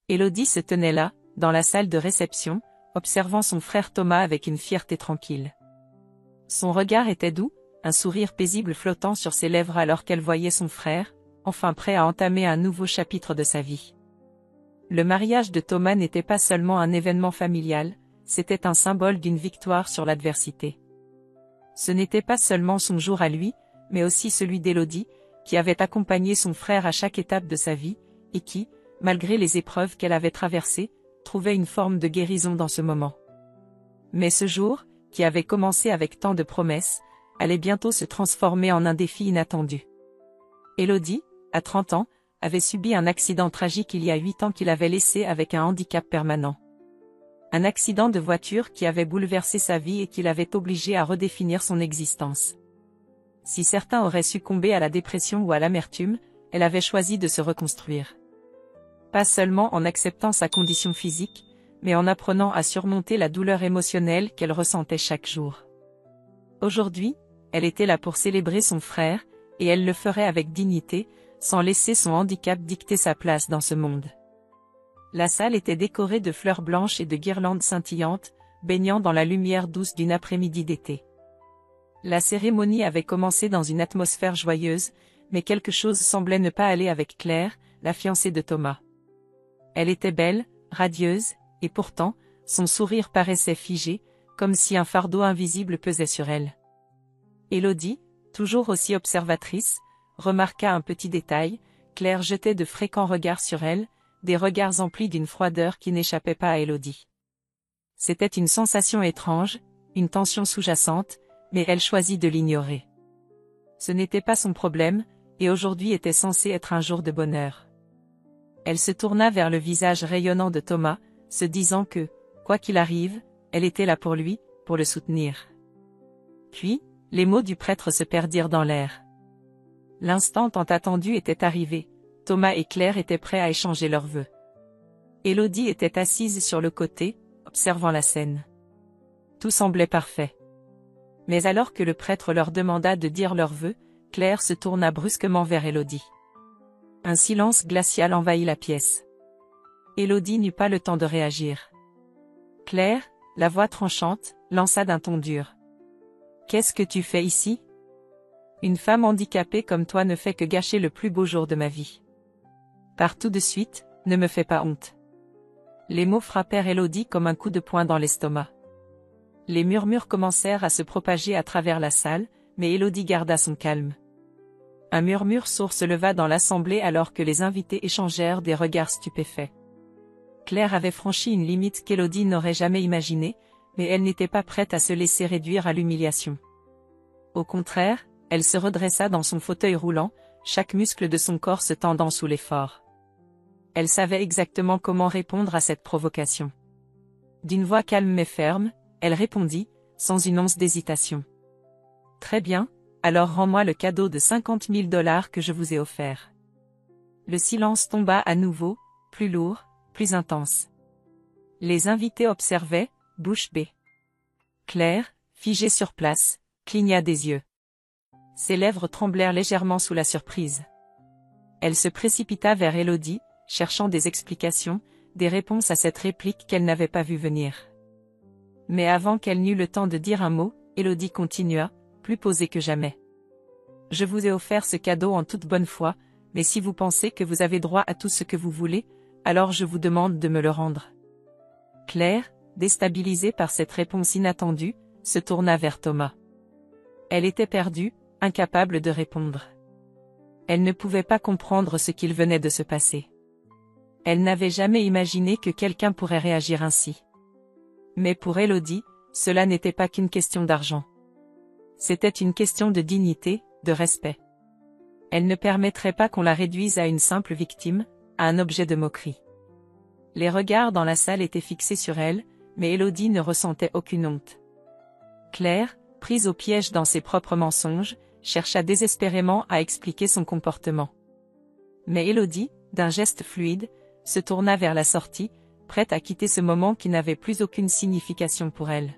Élodie se tenait là, dans la salle de réception, observant son frère Thomas avec une fierté tranquille. Son regard était doux, un sourire paisible flottant sur ses lèvres alors qu'elle voyait son frère, enfin prêt à entamer un nouveau chapitre de sa vie. Le mariage de Thomas n'était pas seulement un événement familial, c'était un symbole d'une victoire sur l'adversité. Ce n'était pas seulement son jour à lui, mais aussi celui d'Élodie, qui avait accompagné son frère à chaque étape de sa vie, et qui, malgré les épreuves qu'elle avait traversées, trouvait une forme de guérison dans ce moment. Mais ce jour, qui avait commencé avec tant de promesses, allait bientôt se transformer en un défi inattendu. Élodie, à 30 ans, avait subi un accident tragique il y a 8 ans qui l'avait laissé avec un handicap permanent. Un accident de voiture qui avait bouleversé sa vie et qui l'avait obligé à redéfinir son existence. Si certains auraient succombé à la dépression ou à l'amertume, elle avait choisi de se reconstruire. Pas seulement en acceptant sa condition physique, mais en apprenant à surmonter la douleur émotionnelle qu'elle ressentait chaque jour. Aujourd'hui, elle était là pour célébrer son frère, et elle le ferait avec dignité, sans laisser son handicap dicter sa place dans ce monde. La salle était décorée de fleurs blanches et de guirlandes scintillantes, baignant dans la lumière douce d'une après-midi d'été. La cérémonie avait commencé dans une atmosphère joyeuse, mais quelque chose semblait ne pas aller avec Claire, la fiancée de Thomas. Elle était belle, radieuse, et pourtant, son sourire paraissait figé, comme si un fardeau invisible pesait sur elle. Élodie, toujours aussi observatrice, remarqua un petit détail, Claire jetait de fréquents regards sur elle, des regards emplis d'une froideur qui n'échappait pas à Élodie. C'était une sensation étrange, une tension sous-jacente, mais elle choisit de l'ignorer. Ce n'était pas son problème, et aujourd'hui était censé être un jour de bonheur. Elle se tourna vers le visage rayonnant de Thomas, se disant que, quoi qu'il arrive, elle était là pour lui, pour le soutenir. Puis, les mots du prêtre se perdirent dans l'air. L'instant tant attendu était arrivé, Thomas et Claire étaient prêts à échanger leurs vœux. Élodie était assise sur le côté, observant la scène. Tout semblait parfait. Mais alors que le prêtre leur demanda de dire leurs vœux, Claire se tourna brusquement vers Élodie. Un silence glacial envahit la pièce. Élodie n'eut pas le temps de réagir. Claire, la voix tranchante, lança d'un ton dur. « Qu'est-ce que tu fais ici ? Une femme handicapée comme toi ne fait que gâcher le plus beau jour de ma vie. Pars tout de suite, ne me fais pas honte. » Les mots frappèrent Élodie comme un coup de poing dans l'estomac. Les murmures commencèrent à se propager à travers la salle, mais Élodie garda son calme. Un murmure sourd se leva dans l'assemblée alors que les invités échangèrent des regards stupéfaits. Claire avait franchi une limite qu'Élodie n'aurait jamais imaginée, mais elle n'était pas prête à se laisser réduire à l'humiliation. Au contraire, elle se redressa dans son fauteuil roulant, chaque muscle de son corps se tendant sous l'effort. Elle savait exactement comment répondre à cette provocation. D'une voix calme mais ferme, elle répondit, sans une once d'hésitation. « Très bien, alors rends-moi le cadeau de 50 000 $ que je vous ai offert. » Le silence tomba à nouveau, plus lourd, plus intense. Les invités observaient, bouche bée. Claire, figée sur place, cligna des yeux. Ses lèvres tremblèrent légèrement sous la surprise. Elle se précipita vers Élodie, cherchant des explications, des réponses à cette réplique qu'elle n'avait pas vue venir. Mais avant qu'elle n'eût le temps de dire un mot, Élodie continua, plus posée que jamais. « Je vous ai offert ce cadeau en toute bonne foi, mais si vous pensez que vous avez droit à tout ce que vous voulez, alors je vous demande de me le rendre. » Claire, déstabilisée par cette réponse inattendue, se tourna vers Thomas. Elle était perdue, incapable de répondre. Elle ne pouvait pas comprendre ce qu'il venait de se passer. Elle n'avait jamais imaginé que quelqu'un pourrait réagir ainsi. Mais pour Élodie, cela n'était pas qu'une question d'argent. C'était une question de dignité, de respect. Elle ne permettrait pas qu'on la réduise à une simple victime, à un objet de moquerie. Les regards dans la salle étaient fixés sur elle, mais Élodie ne ressentait aucune honte. Claire, prise au piège dans ses propres mensonges, chercha désespérément à expliquer son comportement. Mais Élodie, d'un geste fluide, se tourna vers la sortie, prête à quitter ce moment qui n'avait plus aucune signification pour elle.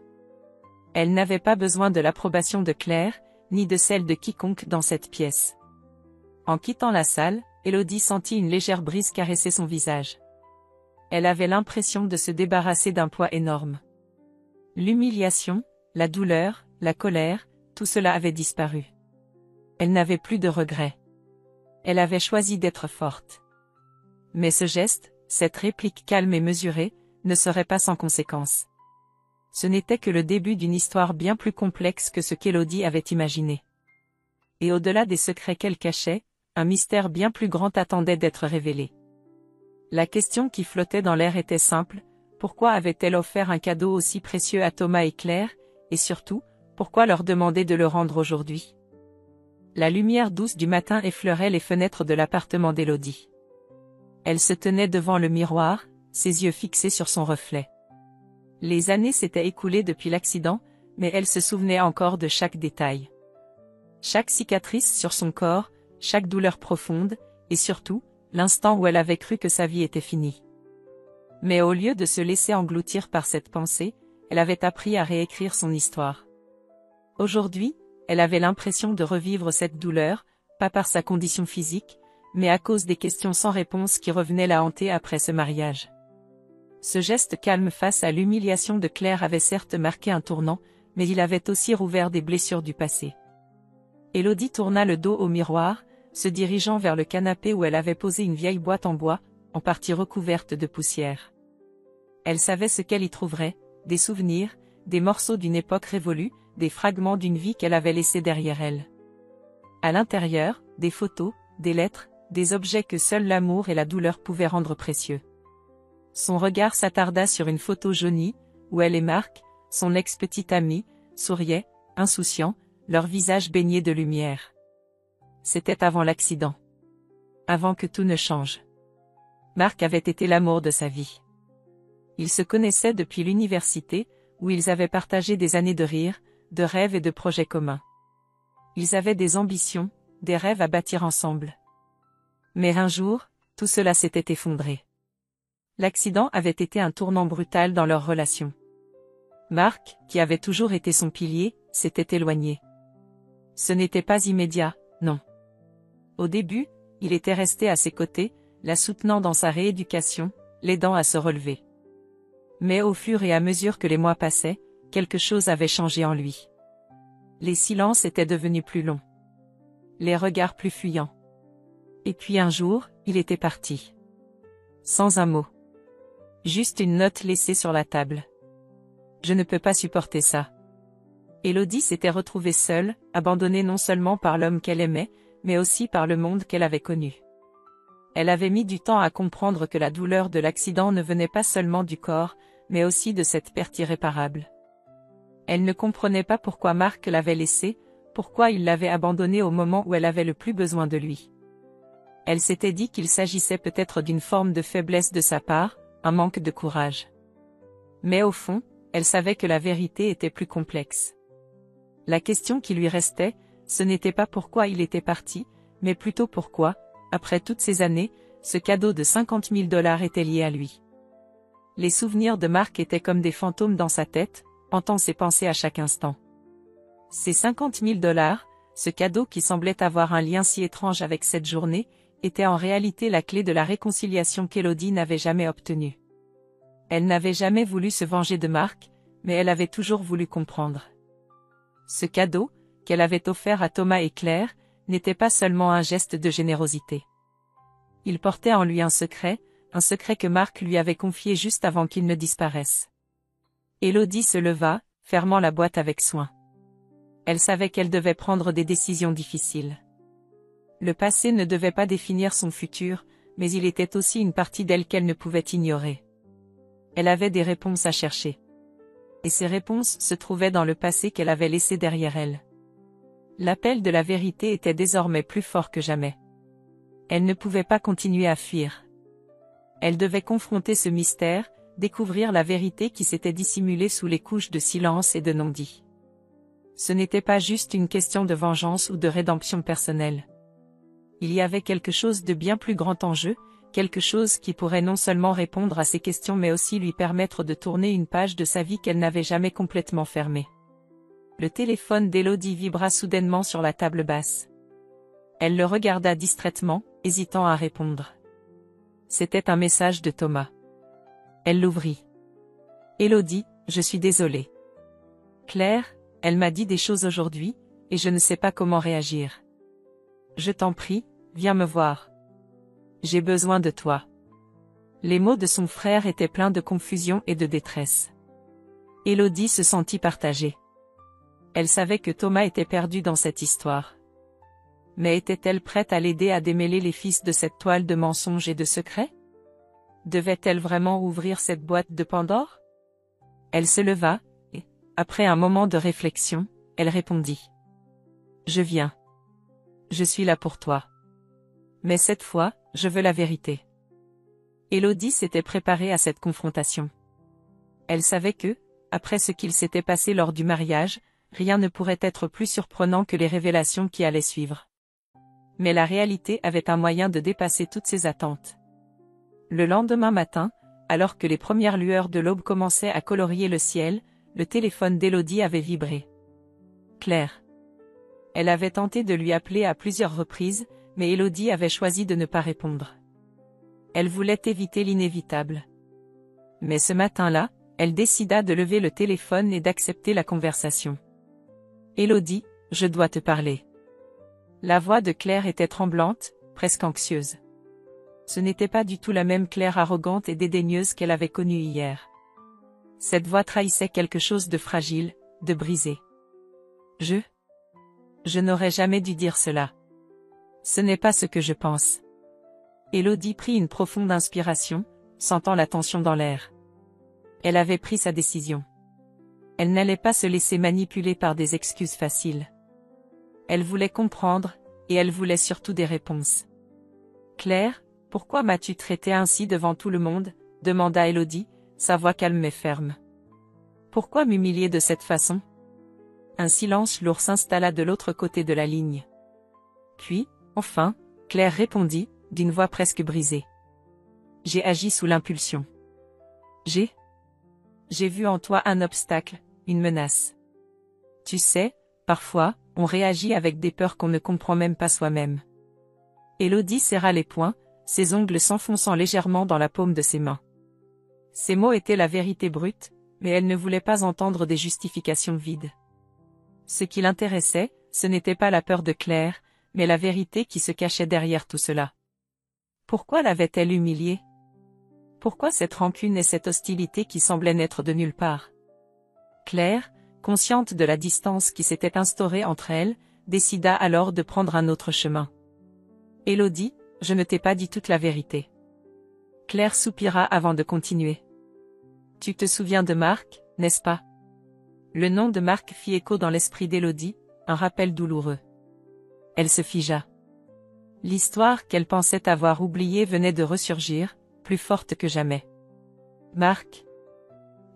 Elle n'avait pas besoin de l'approbation de Claire, ni de celle de quiconque dans cette pièce. En quittant la salle, Élodie sentit une légère brise caresser son visage. Elle avait l'impression de se débarrasser d'un poids énorme. L'humiliation, la douleur, la colère, tout cela avait disparu. Elle n'avait plus de regrets. Elle avait choisi d'être forte. Mais ce geste, cette réplique calme et mesurée, ne serait pas sans conséquence. Ce n'était que le début d'une histoire bien plus complexe que ce qu'Élodie avait imaginé. Et au-delà des secrets qu'elle cachait, un mystère bien plus grand attendait d'être révélé. La question qui flottait dans l'air était simple: pourquoi avait-elle offert un cadeau aussi précieux à Thomas et Claire, et surtout, pourquoi leur demander de le rendre aujourd'hui? La lumière douce du matin effleurait les fenêtres de l'appartement d'Élodie. Elle se tenait devant le miroir, ses yeux fixés sur son reflet. Les années s'étaient écoulées depuis l'accident, mais elle se souvenait encore de chaque détail. Chaque cicatrice sur son corps, chaque douleur profonde, et surtout, l'instant où elle avait cru que sa vie était finie. Mais au lieu de se laisser engloutir par cette pensée, elle avait appris à réécrire son histoire. Aujourd'hui, elle avait l'impression de revivre cette douleur, pas par sa condition physique, mais à cause des questions sans réponse qui revenaient la hanter après ce mariage. Ce geste calme face à l'humiliation de Claire avait certes marqué un tournant, mais il avait aussi rouvert des blessures du passé. Élodie tourna le dos au miroir, se dirigeant vers le canapé où elle avait posé une vieille boîte en bois, en partie recouverte de poussière. Elle savait ce qu'elle y trouverait: des souvenirs, des morceaux d'une époque révolue, des fragments d'une vie qu'elle avait laissés derrière elle. À l'intérieur, des photos, des lettres, des objets que seul l'amour et la douleur pouvaient rendre précieux. Son regard s'attarda sur une photo jaunie, où elle et Marc, son ex-petit ami, souriaient, insouciants, leurs visages baignés de lumière. C'était avant l'accident. Avant que tout ne change. Marc avait été l'amour de sa vie. Ils se connaissaient depuis l'université, où ils avaient partagé des années de rire, de rêves et de projets communs. Ils avaient des ambitions, des rêves à bâtir ensemble. Mais un jour, tout cela s'était effondré. L'accident avait été un tournant brutal dans leur relation. Marc, qui avait toujours été son pilier, s'était éloigné. Ce n'était pas immédiat, non. Au début, il était resté à ses côtés, la soutenant dans sa rééducation, l'aidant à se relever. Mais au fur et à mesure que les mois passaient, quelque chose avait changé en lui. Les silences étaient devenus plus longs. Les regards plus fuyants. Et puis un jour, il était parti. Sans un mot. Juste une note laissée sur la table. Je ne peux pas supporter ça. Élodie s'était retrouvée seule, abandonnée non seulement par l'homme qu'elle aimait, mais aussi par le monde qu'elle avait connu. Elle avait mis du temps à comprendre que la douleur de l'accident ne venait pas seulement du corps, mais aussi de cette perte irréparable. Elle ne comprenait pas pourquoi Marc l'avait laissée, pourquoi il l'avait abandonnée au moment où elle avait le plus besoin de lui. Elle s'était dit qu'il s'agissait peut-être d'une forme de faiblesse de sa part, un manque de courage. Mais au fond, elle savait que la vérité était plus complexe. La question qui lui restait, ce n'était pas pourquoi il était parti, mais plutôt pourquoi, après toutes ces années, ce cadeau de 50 000 $ était lié à lui. Les souvenirs de Marc étaient comme des fantômes dans sa tête, hantant ses pensées à chaque instant. Ces 50 000 $, ce cadeau qui semblait avoir un lien si étrange avec cette journée, était en réalité la clé de la réconciliation qu'Élodie n'avait jamais obtenue. Elle n'avait jamais voulu se venger de Marc, mais elle avait toujours voulu comprendre. Ce cadeau, qu'elle avait offert à Thomas et Claire, n'était pas seulement un geste de générosité. Il portait en lui un secret que Marc lui avait confié juste avant qu'il ne disparaisse. Élodie se leva, fermant la boîte avec soin. Elle savait qu'elle devait prendre des décisions difficiles. Le passé ne devait pas définir son futur, mais il était aussi une partie d'elle qu'elle ne pouvait ignorer. Elle avait des réponses à chercher. Et ces réponses se trouvaient dans le passé qu'elle avait laissé derrière elle. L'appel de la vérité était désormais plus fort que jamais. Elle ne pouvait pas continuer à fuir. Elle devait confronter ce mystère, découvrir la vérité qui s'était dissimulée sous les couches de silence et de non-dit. Ce n'était pas juste une question de vengeance ou de rédemption personnelle. Il y avait quelque chose de bien plus grand en jeu, quelque chose qui pourrait non seulement répondre à ses questions mais aussi lui permettre de tourner une page de sa vie qu'elle n'avait jamais complètement fermée. Le téléphone d'Élodie vibra soudainement sur la table basse. Elle le regarda distraitement, hésitant à répondre. C'était un message de Thomas. Elle l'ouvrit. Élodie, je suis désolée. Claire, elle m'a dit des choses aujourd'hui, et je ne sais pas comment réagir. Je t'en prie, viens me voir. J'ai besoin de toi. Les mots de son frère étaient pleins de confusion et de détresse. Élodie se sentit partagée. Elle savait que Thomas était perdu dans cette histoire. Mais était-elle prête à l'aider à démêler les fils de cette toile de mensonges et de secrets? Devait-elle vraiment ouvrir cette boîte de Pandore? Elle se leva, et, après un moment de réflexion, elle répondit. Je viens. Je suis là pour toi. Mais cette fois, je veux la vérité. Élodie s'était préparée à cette confrontation. Elle savait que, après ce qu'il s'était passé lors du mariage, rien ne pourrait être plus surprenant que les révélations qui allaient suivre. Mais la réalité avait un moyen de dépasser toutes ses attentes. Le lendemain matin, alors que les premières lueurs de l'aube commençaient à colorier le ciel, le téléphone d'Élodie avait vibré. Claire. Elle avait tenté de lui appeler à plusieurs reprises, mais Élodie avait choisi de ne pas répondre. Elle voulait éviter l'inévitable. Mais ce matin-là, elle décida de lever le téléphone et d'accepter la conversation. Élodie, je dois te parler. La voix de Claire était tremblante, presque anxieuse. Ce n'était pas du tout la même Claire arrogante et dédaigneuse qu'elle avait connue hier. Cette voix trahissait quelque chose de fragile, de brisé. Je n'aurais jamais dû dire cela. Ce n'est pas ce que je pense. Élodie prit une profonde inspiration, sentant la tension dans l'air. Elle avait pris sa décision. Elle n'allait pas se laisser manipuler par des excuses faciles. Elle voulait comprendre, et elle voulait surtout des réponses. Claire, pourquoi m'as-tu traité ainsi devant tout le monde? Demanda Élodie, sa voix calme mais ferme. Pourquoi m'humilier de cette façon? Un silence lourd s'installa de l'autre côté de la ligne. Puis, enfin, Claire répondit, d'une voix presque brisée. J'ai agi sous l'impulsion. J'ai vu en toi un obstacle, une menace. Tu sais, parfois, on réagit avec des peurs qu'on ne comprend même pas soi-même. Élodie serra les poings, ses ongles s'enfonçant légèrement dans la paume de ses mains. Ces mots étaient la vérité brute, mais elle ne voulait pas entendre des justifications vides. Ce qui l'intéressait, ce n'était pas la peur de Claire, mais la vérité qui se cachait derrière tout cela. Pourquoi l'avait-elle humiliée? Pourquoi cette rancune et cette hostilité qui semblaient naître de nulle part? Claire, consciente de la distance qui s'était instaurée entre elles, décida alors de prendre un autre chemin. Élodie, je ne t'ai pas dit toute la vérité. Claire soupira avant de continuer. Tu te souviens de Marc, n'est-ce pas? Le nom de Marc fit écho dans l'esprit d'Élodie, un rappel douloureux. Elle se figea. L'histoire qu'elle pensait avoir oubliée venait de ressurgir, plus forte que jamais. Marc.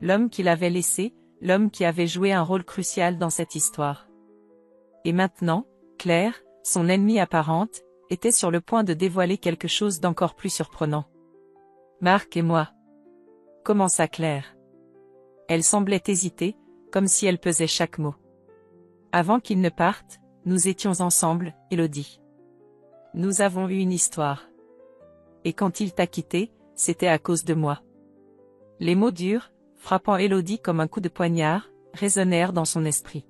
L'homme qui l'avait laissé, l'homme qui avait joué un rôle crucial dans cette histoire. Et maintenant, Claire, son ennemie apparente, était sur le point de dévoiler quelque chose d'encore plus surprenant. Marc et moi. Commença Claire. Elle semblait hésiter, comme si elle pesait chaque mot. Avant qu'il ne parte, nous étions ensemble, Élodie. Nous avons eu une histoire. Et quand il t'a quitté, c'était à cause de moi. Les mots durs, frappant Élodie comme un coup de poignard, résonnèrent dans son esprit.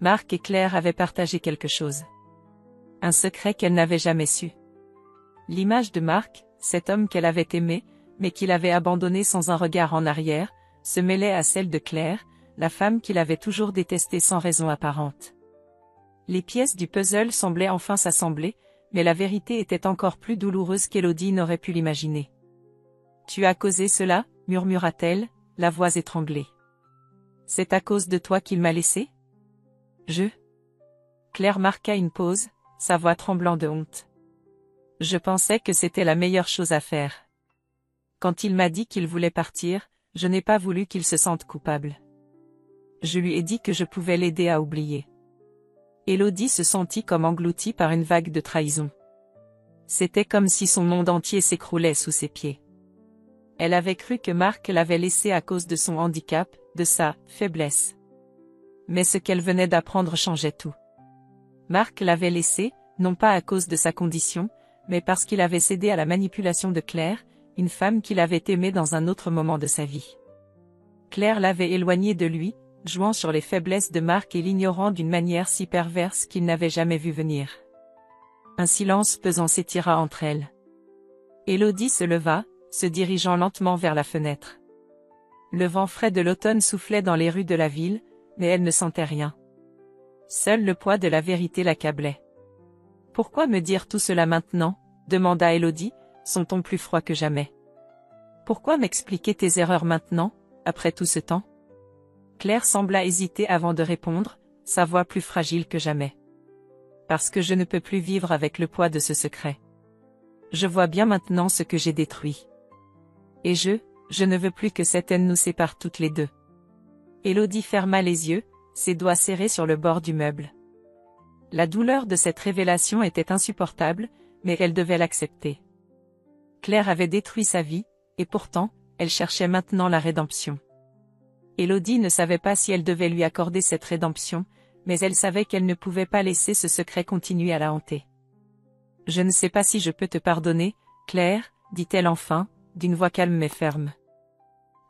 Marc et Claire avaient partagé quelque chose. Un secret qu'elle n'avait jamais su. L'image de Marc, cet homme qu'elle avait aimé, mais qu'il avait abandonné sans un regard en arrière, se mêlait à celle de Claire, la femme qu'il avait toujours détestée sans raison apparente. Les pièces du puzzle semblaient enfin s'assembler, mais la vérité était encore plus douloureuse qu'Élodie n'aurait pu l'imaginer. « Tu as causé cela » murmura-t-elle, la voix étranglée. « C'est à cause de toi qu'il m'a laissé ?» Claire marqua une pause, sa voix tremblant de honte. « Je pensais que c'était la meilleure chose à faire. Quand il m'a dit qu'il voulait partir, je n'ai pas voulu qu'il se sente coupable. Je lui ai dit que je pouvais l'aider à oublier. » Élodie se sentit comme engloutie par une vague de trahison. C'était comme si son monde entier s'écroulait sous ses pieds. Elle avait cru que Marc l'avait laissée à cause de son handicap, de sa faiblesse. Mais ce qu'elle venait d'apprendre changeait tout. Marc l'avait laissée, non pas à cause de sa condition, mais parce qu'il avait cédé à la manipulation de Claire, une femme qu'il avait aimée dans un autre moment de sa vie. Claire l'avait éloigné de lui, jouant sur les faiblesses de Marc et l'ignorant d'une manière si perverse qu'il n'avait jamais vu venir. Un silence pesant s'étira entre elles. Élodie se leva, se dirigeant lentement vers la fenêtre. Le vent frais de l'automne soufflait dans les rues de la ville, mais elle ne sentait rien. Seul le poids de la vérité l'accablait. « Pourquoi me dire tout cela maintenant ?» demanda Élodie, son ton plus froid que jamais. « Pourquoi m'expliquer tes erreurs maintenant, après tout ce temps ?» Claire sembla hésiter avant de répondre, sa voix plus fragile que jamais. « Parce que je ne peux plus vivre avec le poids de ce secret. Je vois bien maintenant ce que j'ai détruit. Et je ne veux plus que cette haine nous sépare toutes les deux. » Élodie ferma les yeux, ses doigts serrés sur le bord du meuble. La douleur de cette révélation était insupportable, mais elle devait l'accepter. Claire avait détruit sa vie, et pourtant, elle cherchait maintenant la rédemption. Élodie ne savait pas si elle devait lui accorder cette rédemption, mais elle savait qu'elle ne pouvait pas laisser ce secret continuer à la hanter. « Je ne sais pas si je peux te pardonner, Claire, dit-elle enfin, d'une voix calme mais ferme.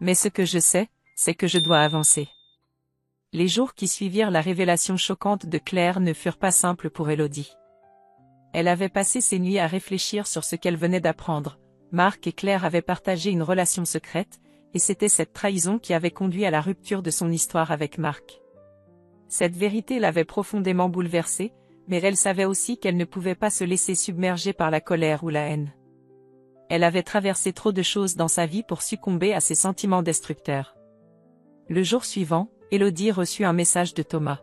Mais ce que je sais, c'est que je dois avancer. » Les jours qui suivirent la révélation choquante de Claire ne furent pas simples pour Élodie. Elle avait passé ses nuits à réfléchir sur ce qu'elle venait d'apprendre. Marc et Claire avaient partagé une relation secrète, et c'était cette trahison qui avait conduit à la rupture de son histoire avec Marc. Cette vérité l'avait profondément bouleversée, mais elle savait aussi qu'elle ne pouvait pas se laisser submerger par la colère ou la haine. Elle avait traversé trop de choses dans sa vie pour succomber à ses sentiments destructeurs. Le jour suivant, Élodie reçut un message de Thomas.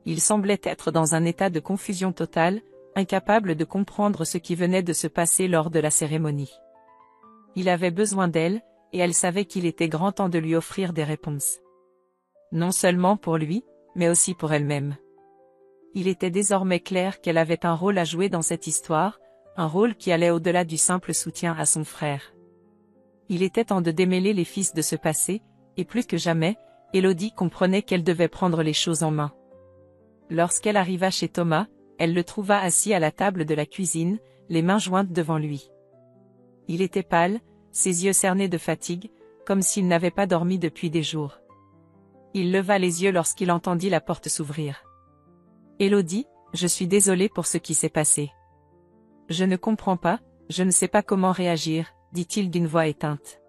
Il semblait être dans un état de confusion totale, incapable de comprendre ce qui venait de se passer lors de la cérémonie. Il avait besoin d'elle, et elle savait qu'il était grand temps de lui offrir des réponses. Non seulement pour lui, mais aussi pour elle-même. Il était désormais clair qu'elle avait un rôle à jouer dans cette histoire, un rôle qui allait au-delà du simple soutien à son frère. Il était temps de démêler les fils de ce passé, et plus que jamais, Élodie comprenait qu'elle devait prendre les choses en main. Lorsqu'elle arriva chez Thomas, elle le trouva assis à la table de la cuisine, les mains jointes devant lui. Il était pâle, ses yeux cernés de fatigue, comme s'il n'avait pas dormi depuis des jours. Il leva les yeux lorsqu'il entendit la porte s'ouvrir. « Élodie, je suis désolé pour ce qui s'est passé. Je ne comprends pas, je ne sais pas comment réagir, » dit-il d'une voix éteinte.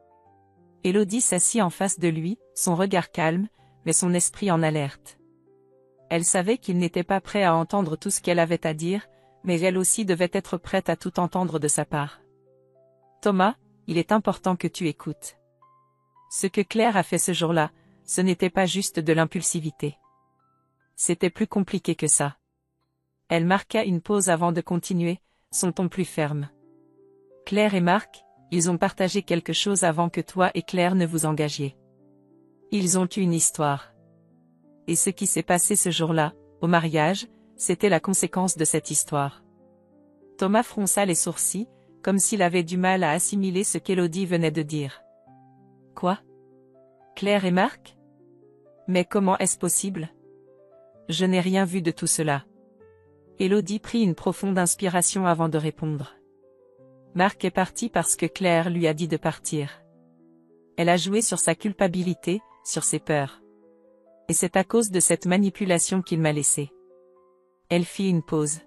Élodie s'assit en face de lui, son regard calme, mais son esprit en alerte. Elle savait qu'il n'était pas prêt à entendre tout ce qu'elle avait à dire, mais elle aussi devait être prête à tout entendre de sa part. « Thomas, il est important que tu écoutes. Ce que Claire a fait ce jour-là, ce n'était pas juste de l'impulsivité. C'était plus compliqué que ça. » Elle marqua une pause avant de continuer, son ton plus ferme. « Claire et Marc, ils ont partagé quelque chose avant que toi et Claire ne vous engagiez. Ils ont eu une histoire. Et ce qui s'est passé ce jour-là, au mariage, c'était la conséquence de cette histoire. » Thomas fronça les sourcils, comme s'il avait du mal à assimiler ce qu'Élodie venait de dire. « Quoi? Claire et Marc? Mais comment est-ce possible? Je n'ai rien vu de tout cela. » Élodie prit une profonde inspiration avant de répondre. Marc est parti parce que Claire lui a dit de partir. Elle a joué sur sa culpabilité, sur ses peurs. Et c'est à cause de cette manipulation qu'il m'a laissé. Elle fit une pause.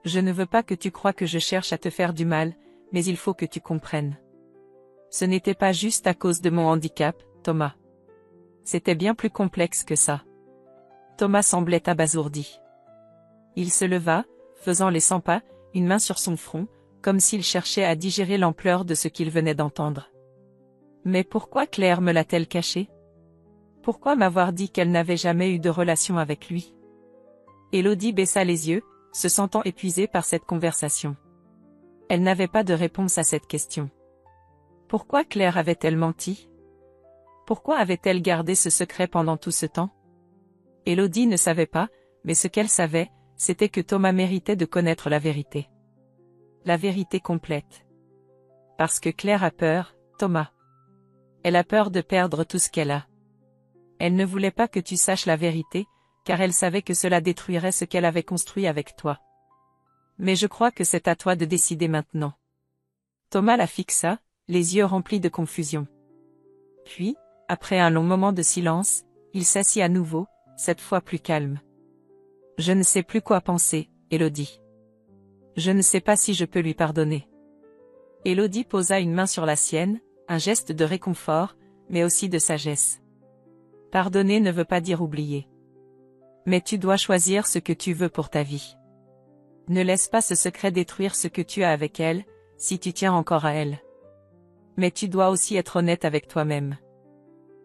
Je ne veux pas que tu crois que je cherche à te faire du mal, mais il faut que tu comprennes. Ce n'était pas juste à cause de mon handicap, Thomas. C'était bien plus complexe que ça. Thomas semblait abasourdi. Il se leva, faisant les 100 pas, une main sur son front, comme s'il cherchait à digérer l'ampleur de ce qu'il venait d'entendre. Mais pourquoi Claire me l'a-t-elle caché? Pourquoi m'avoir dit qu'elle n'avait jamais eu de relation avec lui? Élodie baissa les yeux, se sentant épuisée par cette conversation. Elle n'avait pas de réponse à cette question. Pourquoi Claire avait-elle menti? Pourquoi avait-elle gardé ce secret pendant tout ce temps? Élodie ne savait pas, mais ce qu'elle savait, c'était que Thomas méritait de connaître la vérité. La vérité complète. Parce que Claire a peur, Thomas. Elle a peur de perdre tout ce qu'elle a. Elle ne voulait pas que tu saches la vérité, car elle savait que cela détruirait ce qu'elle avait construit avec toi. Mais je crois que c'est à toi de décider maintenant. Thomas la fixa, les yeux remplis de confusion. Puis, après un long moment de silence, il s'assit à nouveau, cette fois plus calme. Je ne sais plus quoi penser, Élodie. Je ne sais pas si je peux lui pardonner. Élodie posa une main sur la sienne, un geste de réconfort, mais aussi de sagesse. Pardonner ne veut pas dire oublier. Mais tu dois choisir ce que tu veux pour ta vie. Ne laisse pas ce secret détruire ce que tu as avec elle, si tu tiens encore à elle. Mais tu dois aussi être honnête avec toi-même.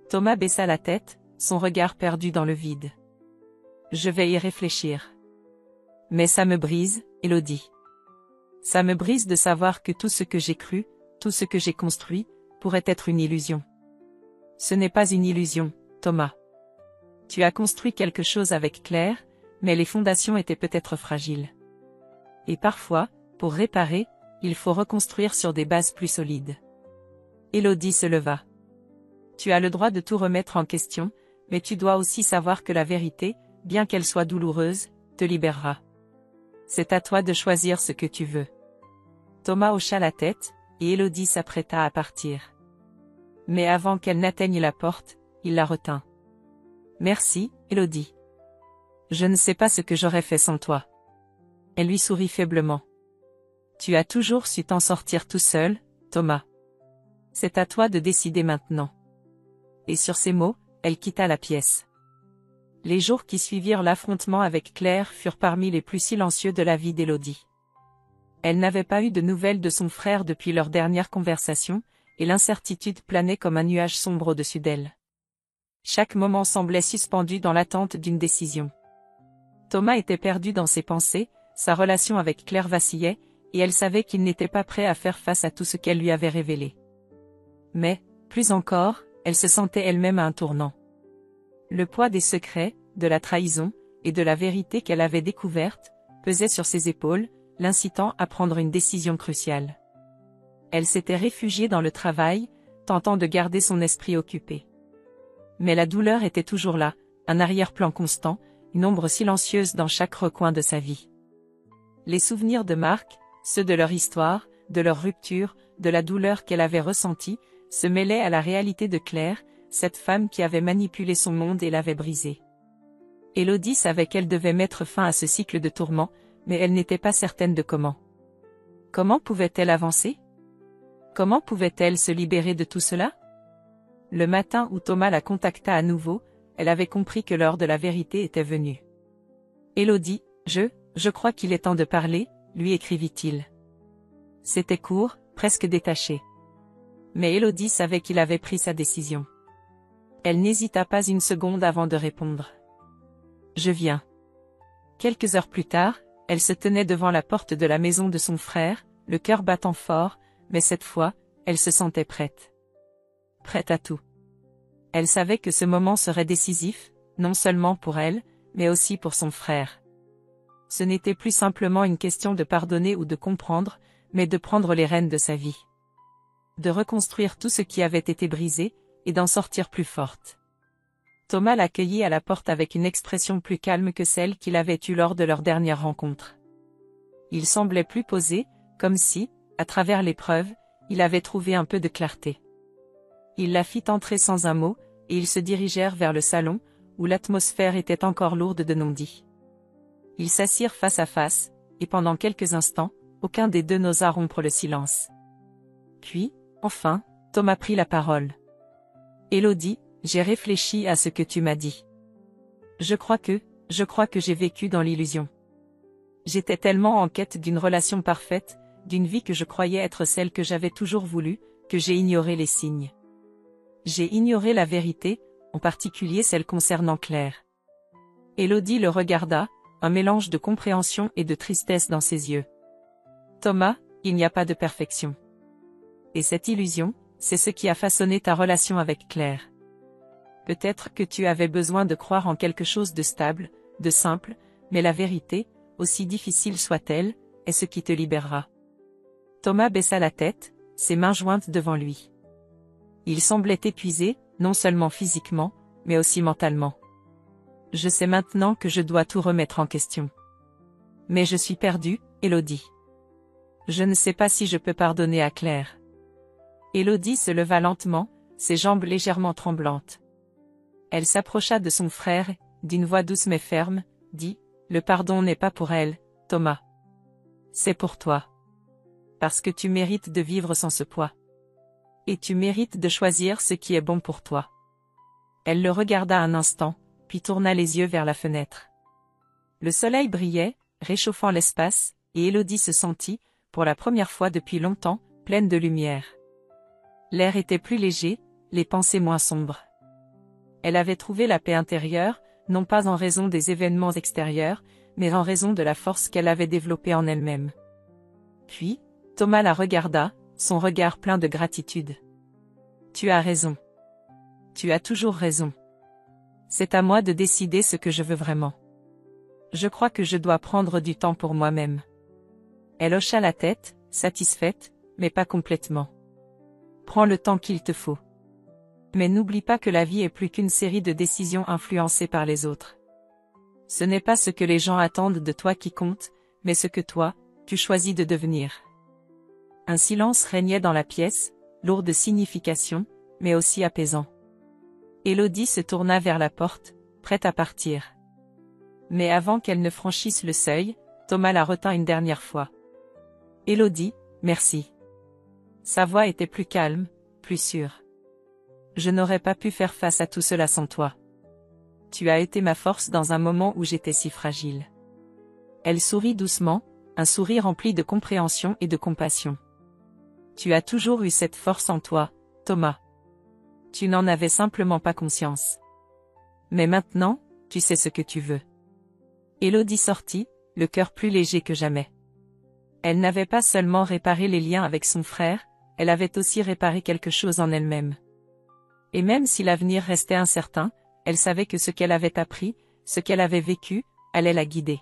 Thomas baissa la tête, son regard perdu dans le vide. Je vais y réfléchir. Mais ça me brise, Élodie. Ça me brise de savoir que tout ce que j'ai cru, tout ce que j'ai construit, pourrait être une illusion. Ce n'est pas une illusion, Thomas. Tu as construit quelque chose avec Claire, mais les fondations étaient peut-être fragiles. Et parfois, pour réparer, il faut reconstruire sur des bases plus solides. Élodie se leva. Tu as le droit de tout remettre en question, mais tu dois aussi savoir que la vérité, bien qu'elle soit douloureuse, te libérera. C'est à toi de choisir ce que tu veux. Thomas hocha la tête, et Élodie s'apprêta à partir. Mais avant qu'elle n'atteigne la porte, il la retint. Merci, Élodie. Je ne sais pas ce que j'aurais fait sans toi. Elle lui sourit faiblement. Tu as toujours su t'en sortir tout seul, Thomas. C'est à toi de décider maintenant. Et sur ces mots, elle quitta la pièce. Les jours qui suivirent l'affrontement avec Claire furent parmi les plus silencieux de la vie d'Élodie. Elle n'avait pas eu de nouvelles de son frère depuis leur dernière conversation, et l'incertitude planait comme un nuage sombre au-dessus d'elle. Chaque moment semblait suspendu dans l'attente d'une décision. Thomas était perdu dans ses pensées, sa relation avec Claire vacillait, et elle savait qu'il n'était pas prêt à faire face à tout ce qu'elle lui avait révélé. Mais, plus encore, elle se sentait elle-même à un tournant. Le poids des secrets, de la trahison, et de la vérité qu'elle avait découverte, pesait sur ses épaules, l'incitant à prendre une décision cruciale. Elle s'était réfugiée dans le travail, tentant de garder son esprit occupé. Mais la douleur était toujours là, un arrière-plan constant, une ombre silencieuse dans chaque recoin de sa vie. Les souvenirs de Marc, ceux de leur histoire, de leur rupture, de la douleur qu'elle avait ressentie, se mêlaient à la réalité de Claire, cette femme qui avait manipulé son monde et l'avait brisé. Élodie savait qu'elle devait mettre fin à ce cycle de tourments, mais elle n'était pas certaine de comment. Comment pouvait-elle avancer? Comment pouvait-elle se libérer de tout cela? Le matin où Thomas la contacta à nouveau, elle avait compris que l'heure de la vérité était venue. Élodie, je crois qu'il est temps de parler, lui écrivit-il. C'était court, presque détaché. Mais Élodie savait qu'il avait pris sa décision. Elle n'hésita pas une seconde avant de répondre. Je viens. Quelques heures plus tard, elle se tenait devant la porte de la maison de son frère, le cœur battant fort, mais cette fois, elle se sentait prête. Prête à tout. Elle savait que ce moment serait décisif, non seulement pour elle, mais aussi pour son frère. Ce n'était plus simplement une question de pardonner ou de comprendre, mais de prendre les rênes de sa vie. De reconstruire tout ce qui avait été brisé, et d'en sortir plus forte. Thomas l'accueillit à la porte avec une expression plus calme que celle qu'il avait eue lors de leur dernière rencontre. Il semblait plus posé, comme si, à travers l'épreuve, il avait trouvé un peu de clarté. Il la fit entrer sans un mot, et ils se dirigèrent vers le salon, où l'atmosphère était encore lourde de non-dits. Ils s'assirent face à face, et pendant quelques instants, aucun des deux n'osa rompre le silence. Puis, enfin, Thomas prit la parole. Élodie, j'ai réfléchi à ce que tu m'as dit. Je crois que j'ai vécu dans l'illusion. J'étais tellement en quête d'une relation parfaite, d'une vie que je croyais être celle que j'avais toujours voulu, que j'ai ignoré les signes. J'ai ignoré la vérité, en particulier celle concernant Claire. Élodie le regarda, un mélange de compréhension et de tristesse dans ses yeux. Thomas, il n'y a pas de perfection. Et cette illusion, c'est ce qui a façonné ta relation avec Claire. Peut-être que tu avais besoin de croire en quelque chose de stable, de simple, mais la vérité, aussi difficile soit-elle, est ce qui te libérera. Thomas baissa la tête, ses mains jointes devant lui. Il semblait épuisé, non seulement physiquement, mais aussi mentalement. Je sais maintenant que je dois tout remettre en question. Mais je suis perdu, Élodie. Je ne sais pas si je peux pardonner à Claire. Élodie se leva lentement, ses jambes légèrement tremblantes. Elle s'approcha de son frère, et, d'une voix douce mais ferme, dit « Le pardon n'est pas pour elle, Thomas. C'est pour toi. Parce que tu mérites de vivre sans ce poids. Et tu mérites de choisir ce qui est bon pour toi. » Elle le regarda un instant, puis tourna les yeux vers la fenêtre. Le soleil brillait, réchauffant l'espace, et Élodie se sentit, pour la première fois depuis longtemps, pleine de lumière. L'air était plus léger, les pensées moins sombres. Elle avait trouvé la paix intérieure, non pas en raison des événements extérieurs, mais en raison de la force qu'elle avait développée en elle-même. Puis, Thomas la regarda, son regard plein de gratitude. « Tu as raison. Tu as toujours raison. C'est à moi de décider ce que je veux vraiment. Je crois que je dois prendre du temps pour moi-même. » Elle hocha la tête, satisfaite, mais pas complètement. « Prends le temps qu'il te faut. Mais n'oublie pas que la vie est plus qu'une série de décisions influencées par les autres. Ce n'est pas ce que les gens attendent de toi qui compte, mais ce que toi, tu choisis de devenir. » Un silence régnait dans la pièce, lourd de signification, mais aussi apaisant. Élodie se tourna vers la porte, prête à partir. Mais avant qu'elle ne franchisse le seuil, Thomas la retint une dernière fois. « Élodie, merci. » Sa voix était plus calme, plus sûre. « Je n'aurais pas pu faire face à tout cela sans toi. Tu as été ma force dans un moment où j'étais si fragile. » Elle sourit doucement, un sourire rempli de compréhension et de compassion. « Tu as toujours eu cette force en toi, Thomas. Tu n'en avais simplement pas conscience. Mais maintenant, tu sais ce que tu veux. » Élodie sortit, le cœur plus léger que jamais. Elle n'avait pas seulement réparé les liens avec son frère, elle avait aussi réparé quelque chose en elle-même. Et même si l'avenir restait incertain, elle savait que ce qu'elle avait appris, ce qu'elle avait vécu, allait la guider.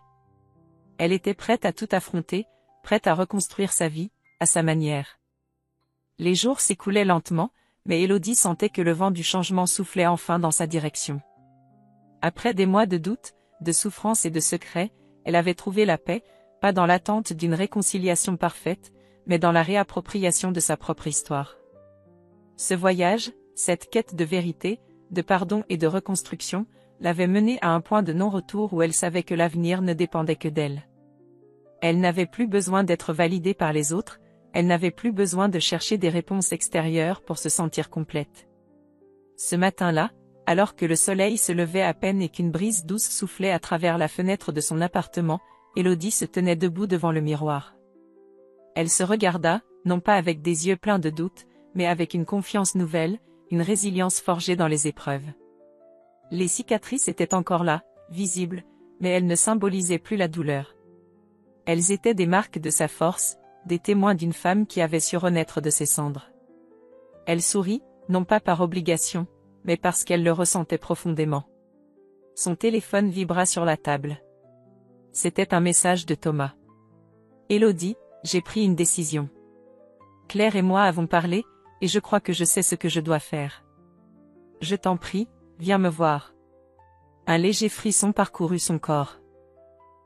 Elle était prête à tout affronter, prête à reconstruire sa vie, à sa manière. Les jours s'écoulaient lentement, mais Élodie sentait que le vent du changement soufflait enfin dans sa direction. Après des mois de doute, de souffrance et de secrets, elle avait trouvé la paix, pas dans l'attente d'une réconciliation parfaite, mais dans la réappropriation de sa propre histoire. Ce voyage, cette quête de vérité, de pardon et de reconstruction, l'avait menée à un point de non-retour où elle savait que l'avenir ne dépendait que d'elle. Elle n'avait plus besoin d'être validée par les autres, elle n'avait plus besoin de chercher des réponses extérieures pour se sentir complète. Ce matin-là, alors que le soleil se levait à peine et qu'une brise douce soufflait à travers la fenêtre de son appartement, Élodie se tenait debout devant le miroir. Elle se regarda, non pas avec des yeux pleins de doute, mais avec une confiance nouvelle, une résilience forgée dans les épreuves. Les cicatrices étaient encore là, visibles, mais elles ne symbolisaient plus la douleur. Elles étaient des marques de sa force, des témoins d'une femme qui avait su renaître de ses cendres. Elle sourit, non pas par obligation, mais parce qu'elle le ressentait profondément. Son téléphone vibra sur la table. C'était un message de Thomas. « Élodie, j'ai pris une décision. Claire et moi avons parlé, et je crois que je sais ce que je dois faire. Je t'en prie, viens me voir. » Un léger frisson parcourut son corps.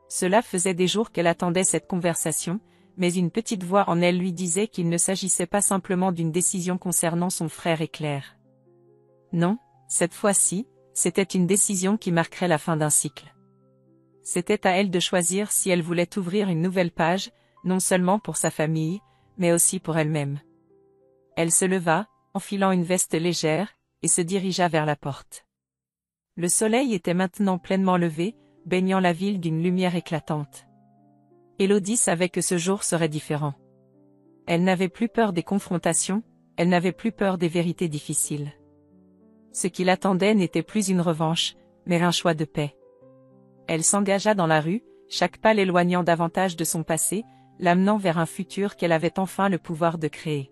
Cela faisait des jours qu'elle attendait cette conversation, mais une petite voix en elle lui disait qu'il ne s'agissait pas simplement d'une décision concernant son frère et Claire. Non, cette fois-ci, c'était une décision qui marquerait la fin d'un cycle. C'était à elle de choisir si elle voulait ouvrir une nouvelle page, non seulement pour sa famille, mais aussi pour elle-même. Elle se leva, enfilant une veste légère, et se dirigea vers la porte. Le soleil était maintenant pleinement levé, baignant la ville d'une lumière éclatante. Élodie savait que ce jour serait différent. Elle n'avait plus peur des confrontations, elle n'avait plus peur des vérités difficiles. Ce qui l'attendait n'était plus une revanche, mais un choix de paix. Elle s'engagea dans la rue, chaque pas l'éloignant davantage de son passé, l'amenant vers un futur qu'elle avait enfin le pouvoir de créer.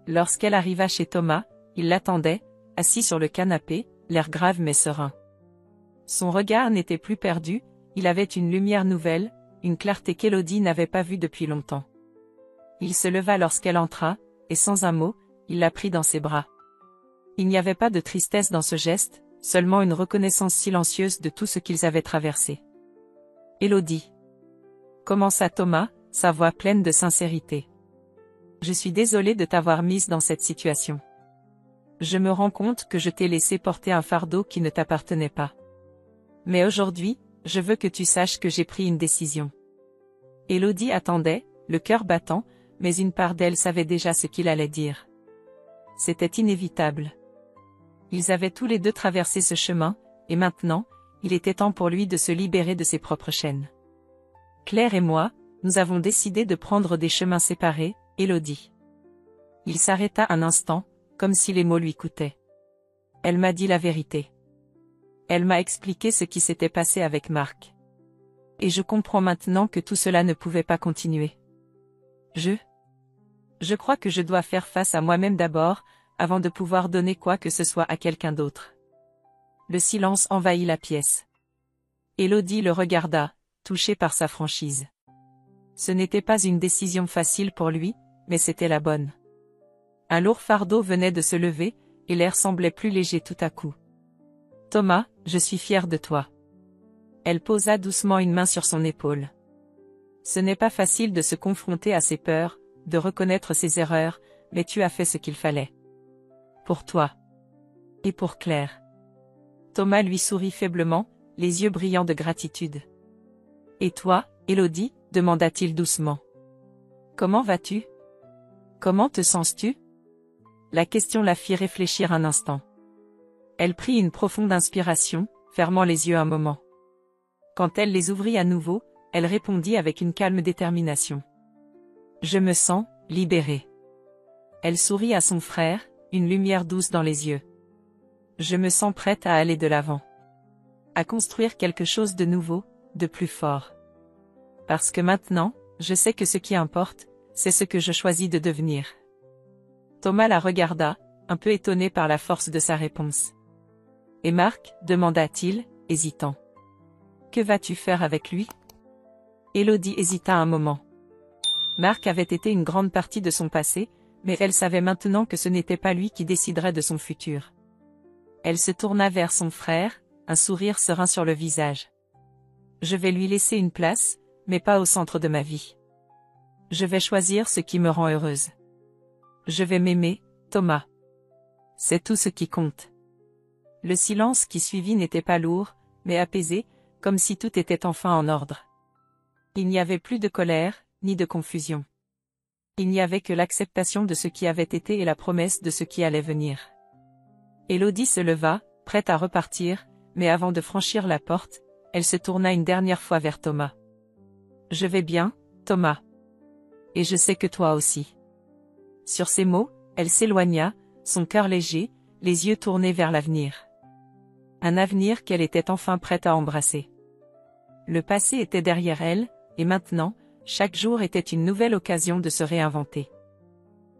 Lorsqu'elle arriva chez Thomas, il l'attendait, assis sur le canapé, l'air grave mais serein. Son regard n'était plus perdu, il avait une lumière nouvelle, une clarté qu'Élodie n'avait pas vue depuis longtemps. Il se leva lorsqu'elle entra, et sans un mot, il la prit dans ses bras. Il n'y avait pas de tristesse dans ce geste, seulement une reconnaissance silencieuse de tout ce qu'ils avaient traversé. « Élodie » commença Thomas, sa voix pleine de sincérité. Je suis désolée de t'avoir mise dans cette situation. Je me rends compte que je t'ai laissé porter un fardeau qui ne t'appartenait pas. Mais aujourd'hui, je veux que tu saches que j'ai pris une décision. Élodie attendait, le cœur battant, mais une part d'elle savait déjà ce qu'il allait dire. C'était inévitable. Ils avaient tous les deux traversé ce chemin, et maintenant, il était temps pour lui de se libérer de ses propres chaînes. Claire et moi, nous avons décidé de prendre des chemins séparés, Élodie. Il s'arrêta un instant, comme si les mots lui coûtaient. Elle m'a dit la vérité. Elle m'a expliqué ce qui s'était passé avec Marc. Et je comprends maintenant que tout cela ne pouvait pas continuer. Je crois que je dois faire face à moi-même d'abord, avant de pouvoir donner quoi que ce soit à quelqu'un d'autre. Le silence envahit la pièce. Élodie le regarda, touchée par sa franchise. Ce n'était pas une décision facile pour lui, mais c'était la bonne. Un lourd fardeau venait de se lever, et l'air semblait plus léger tout à coup. Thomas, je suis fière de toi. Elle posa doucement une main sur son épaule. Ce n'est pas facile de se confronter à ses peurs, de reconnaître ses erreurs, mais tu as fait ce qu'il fallait. Pour toi. Et pour Claire. Thomas lui sourit faiblement, les yeux brillants de gratitude. Et toi, Élodie, demanda-t-il doucement. Comment vas-tu? Comment te sens-tu? La question la fit réfléchir un instant. Elle prit une profonde inspiration, fermant les yeux un moment. Quand elle les ouvrit à nouveau, elle répondit avec une calme détermination. Je me sens libérée. Elle sourit à son frère, une lumière douce dans les yeux. Je me sens prête à aller de l'avant. À construire quelque chose de nouveau, de plus fort. Parce que maintenant, je sais que ce qui importe, c'est ce que je choisis de devenir. Thomas la regarda, un peu étonné par la force de sa réponse. Et Marc, demanda-t-il, hésitant. Que vas-tu faire avec lui? Élodie hésita un moment. Marc avait été une grande partie de son passé, mais elle savait maintenant que ce n'était pas lui qui déciderait de son futur. Elle se tourna vers son frère, un sourire serein sur le visage. Je vais lui laisser une place, mais pas au centre de ma vie. Je vais choisir ce qui me rend heureuse. Je vais m'aimer, Thomas. C'est tout ce qui compte. Le silence qui suivit n'était pas lourd, mais apaisé, comme si tout était enfin en ordre. Il n'y avait plus de colère, ni de confusion. Il n'y avait que l'acceptation de ce qui avait été et la promesse de ce qui allait venir. Élodie se leva, prête à repartir, mais avant de franchir la porte, elle se tourna une dernière fois vers Thomas. Je vais bien, Thomas. Et je sais que toi aussi. Sur ces mots, elle s'éloigna, son cœur léger, les yeux tournés vers l'avenir. Un avenir qu'elle était enfin prête à embrasser. Le passé était derrière elle, et maintenant, chaque jour était une nouvelle occasion de se réinventer.